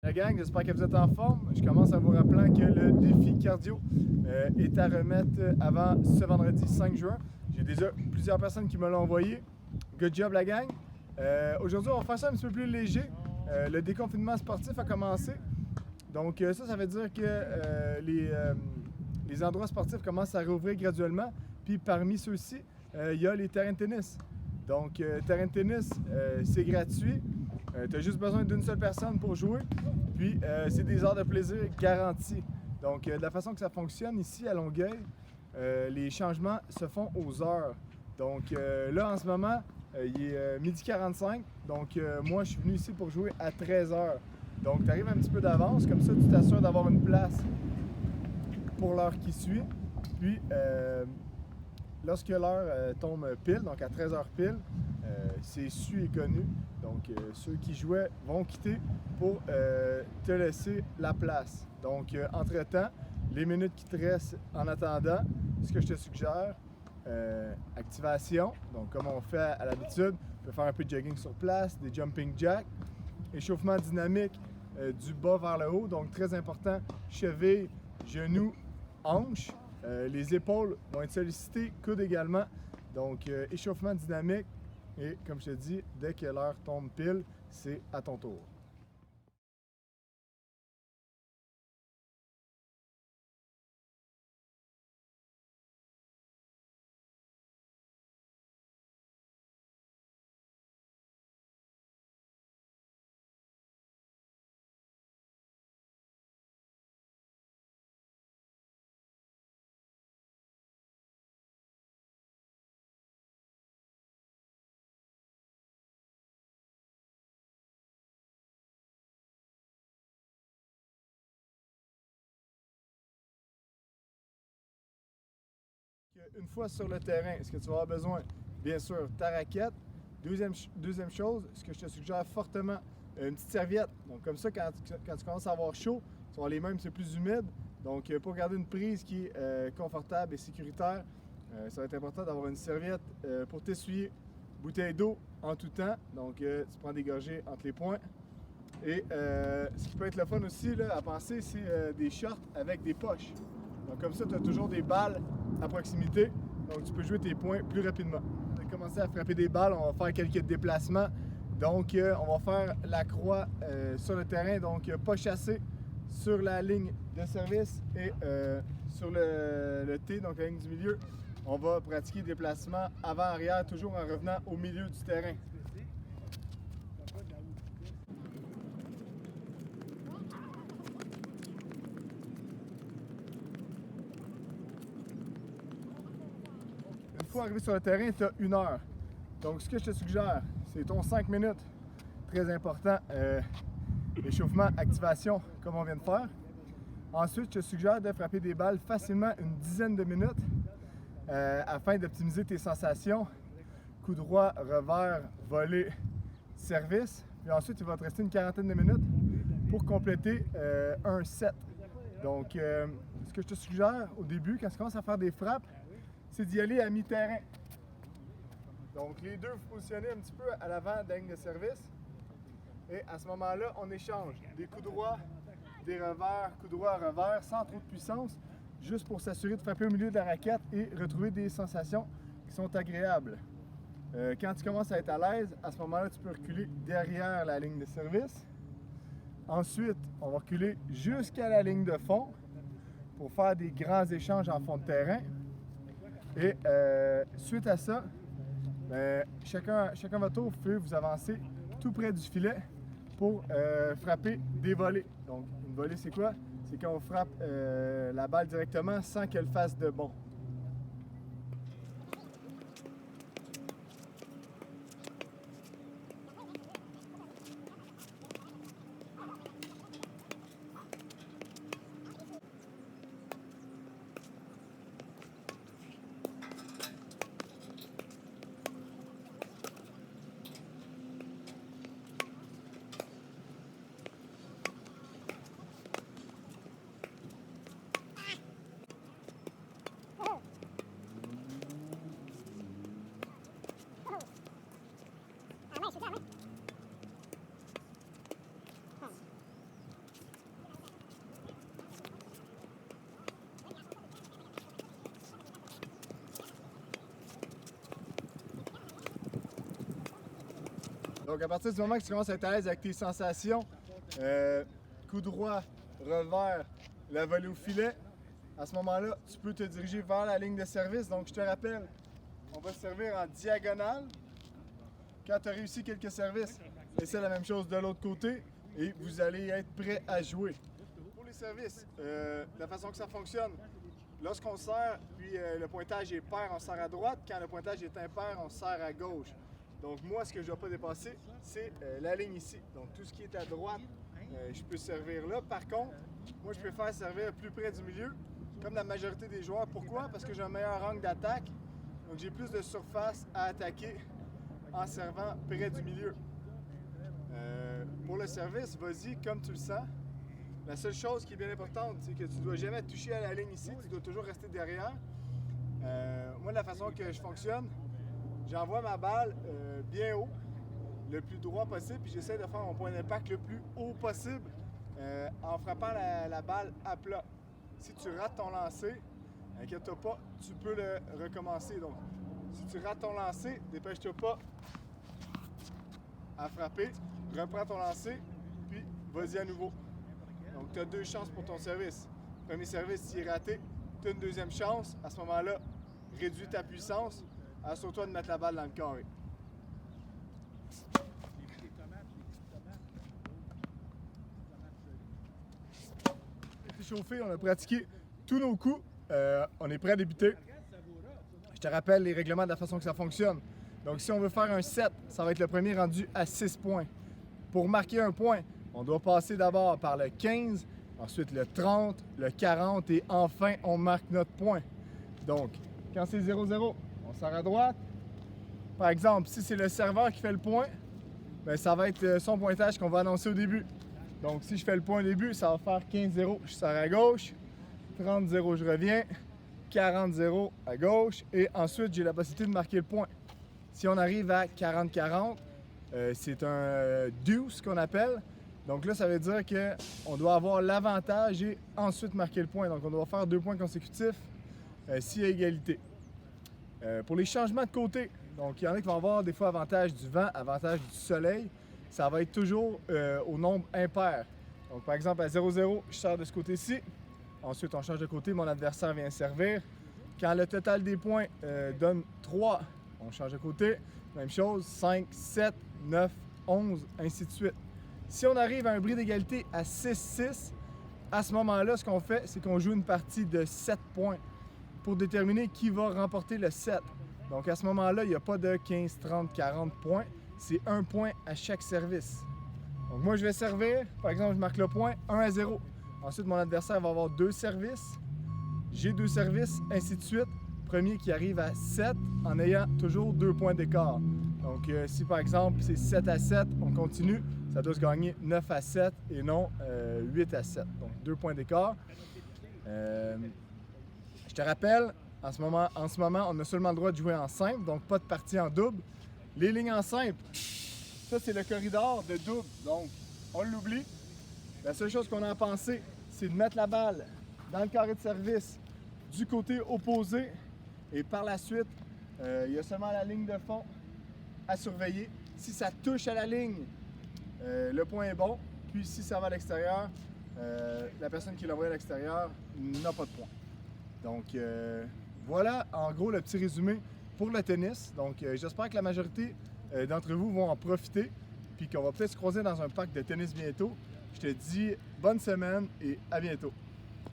La gang, j'espère que vous êtes en forme. Je commence en vous rappelant que le défi cardio est à remettre avant ce vendredi 5 juin. J'ai déjà plusieurs personnes qui me l'ont envoyé. Good job la gang. Aujourd'hui, on va faire ça un petit peu plus léger. Le déconfinement sportif a commencé. Donc ça veut dire que les endroits sportifs commencent à rouvrir graduellement. Puis parmi ceux-ci, il y a les terrains de tennis. Donc terrain de tennis, c'est gratuit. Tu as juste besoin d'une seule personne pour jouer. Puis c'est des heures de plaisir garanties. Donc de la façon que ça fonctionne ici à Longueuil, les changements se font aux heures. Donc là en ce moment, il est midi 45. Donc moi je suis venu ici pour jouer à 13h. Donc tu arrives un petit peu d'avance, comme ça tu t'assures d'avoir une place pour l'heure qui suit. Puis lorsque l'heure tombe pile, donc à 13h pile, c'est su et connu. Donc ceux qui jouaient vont quitter pour te laisser la place. Donc entre-temps, les minutes qui te restent en attendant, ce que je te suggère, activation, donc comme on fait à l'habitude, tu peux faire un peu de jogging sur place, des jumping jacks, échauffement dynamique du bas vers le haut, donc très important, cheville, genoux, hanches, les épaules vont être sollicitées, coudes également, donc échauffement dynamique et comme je te dis, dès que l'heure tombe pile, c'est à ton tour. Une fois sur le terrain, ce que tu vas avoir besoin, bien sûr, ta raquette. Deuxième chose, ce que je te suggère fortement, une petite serviette. Donc comme ça, quand tu commences à avoir chaud, tu vas avoir les mains un petit peu plus humides. Donc pour garder une prise qui est confortable et sécuritaire, ça va être important d'avoir une serviette pour t'essuyer. Bouteille d'eau en tout temps, donc tu prends des gorgées entre les poings. Et ce qui peut être le fun aussi là, à penser, c'est des shorts avec des poches. Donc comme ça, tu as toujours des balles à proximité, donc tu peux jouer tes points plus rapidement. On va commencer à frapper des balles, on va faire quelques déplacements. Donc on va faire la croix sur le terrain, donc pas chasser sur la ligne de service et sur le T, donc la ligne du milieu. On va pratiquer des déplacements avant-arrière, toujours en revenant au milieu du terrain. Une fois arrivé sur le terrain, tu as 1 heure. Donc, ce que je te suggère, c'est ton 5 minutes. Très important. Échauffement, activation, comme on vient de faire. Ensuite, je te suggère de frapper des balles facilement une dizaine de minutes afin d'optimiser tes sensations. Coup droit, revers, volée, service. Puis ensuite, il va te rester une quarantaine de minutes pour compléter un set. Donc, ce que je te suggère au début, quand tu commences à faire des frappes, c'est d'y aller à mi-terrain. Donc les deux, vous positionnez un petit peu à l'avant de la ligne de service. Et à ce moment-là, on échange des coups droits, des revers, coups droits, revers, sans trop de puissance, juste pour s'assurer de frapper au milieu de la raquette et retrouver des sensations qui sont agréables. Quand tu commences à être à l'aise, à ce moment-là, tu peux reculer derrière la ligne de service. Ensuite, on va reculer jusqu'à la ligne de fond pour faire des grands échanges en fond de terrain. Et suite à ça, chacun votre tour, vous pouvez vous avancer tout près du filet pour frapper des volées. Donc, une volée, c'est quoi? C'est quand on frappe la balle directement sans qu'elle fasse de bond. Donc à partir du moment que tu commences à être à l'aise avec tes sensations, coup droit, revers, la volée au filet, à ce moment-là, tu peux te diriger vers la ligne de service. Donc je te rappelle, on va se servir en diagonale. Quand tu as réussi quelques services, essaie la même chose de l'autre côté et vous allez être prêt à jouer. Pour les services, la façon que ça fonctionne, lorsqu'on sert, puis le pointage est pair, on sert à droite. Quand le pointage est impair, on sert à gauche. Donc moi, ce que je ne dois pas dépasser, c'est la ligne ici. Donc tout ce qui est à droite, je peux servir là. Par contre, moi, je préfère servir plus près du milieu, comme la majorité des joueurs. Pourquoi? Parce que j'ai un meilleur angle d'attaque. Donc j'ai plus de surface à attaquer en servant près du milieu. Pour le service, vas-y comme tu le sens. La seule chose qui est bien importante, c'est que tu ne dois jamais toucher à la ligne ici, tu dois toujours rester derrière. Moi, de la façon que je fonctionne, j'envoie ma balle bien haut, le plus droit possible, puis j'essaie de faire mon point d'impact le plus haut possible en frappant la balle à plat. Si tu rates ton lancer, inquiète-toi pas, tu peux le recommencer. Donc, si tu rates ton lancer, dépêche-toi pas à frapper, reprends ton lancer, puis vas-y à nouveau. Donc, tu as 2 chances pour ton service. Premier service, s'il est raté, tu as une deuxième chance. À ce moment-là, réduis ta puissance. Assure-toi de mettre la balle dans le carré. Chauffé, on a pratiqué tous nos coups. On est prêt à débuter. Je te rappelle les règlements de la façon que ça fonctionne. Donc, si on veut faire un 7, ça va être le premier rendu à 6 points. Pour marquer un point, on doit passer d'abord par le 15, ensuite le 30, le 40 et enfin, on marque notre point. Donc, quand c'est 0-0, on sert à droite. Par exemple, si c'est le serveur qui fait le point, bien, ça va être son pointage qu'on va annoncer au début. Donc, si je fais le point au début, ça va faire 15-0, je sers à gauche, 30-0, je reviens, 40-0 à gauche et ensuite, j'ai la possibilité de marquer le point. Si on arrive à 40-40, c'est un deuce qu'on appelle. Donc là, ça veut dire qu'on doit avoir l'avantage et ensuite marquer le point. Donc, on doit faire 2 points consécutifs s'il y a égalité. Pour les changements de côté, donc il y en a qui vont avoir des fois avantage du vent, avantage du soleil. Ça va être toujours au nombre impair. Donc, par exemple, à 0-0, je sers de ce côté-ci. Ensuite, on change de côté, mon adversaire vient servir. Quand le total des points donne 3, on change de côté. Même chose, 5, 7, 9, 11, ainsi de suite. Si on arrive à un bris d'égalité à 6-6, à ce moment-là, ce qu'on fait, c'est qu'on joue une partie de 7 points pour déterminer qui va remporter le 7. Donc, à ce moment-là, il n'y a pas de 15, 30, 40 points. C'est 1 point à chaque service. Donc, moi, je vais servir. Par exemple, je marque le point 1-0. Ensuite, mon adversaire va avoir 2 services. J'ai 2 services, ainsi de suite. Premier qui arrive à 7 en ayant toujours 2 points d'écart. Donc, si par exemple, c'est 7-7, on continue. Ça doit se gagner 9-7 et non 8-7. Donc, 2 points d'écart. Je te rappelle, en ce moment, on a seulement le droit de jouer en simple, donc pas de partie en double. Les lignes en simple, ça c'est le corridor de double, donc on l'oublie. La seule chose qu'on a à penser, c'est de mettre la balle dans le carré de service du côté opposé et par la suite, il y a seulement la ligne de fond à surveiller. Si ça touche à la ligne, le point est bon, puis si ça va à l'extérieur, la personne qui l'envoie à l'extérieur n'a pas de point. Donc voilà en gros le petit résumé pour le tennis. Donc j'espère que la majorité d'entre vous vont en profiter puis qu'on va peut-être se croiser dans un parc de tennis bientôt. Je te dis bonne semaine et à bientôt.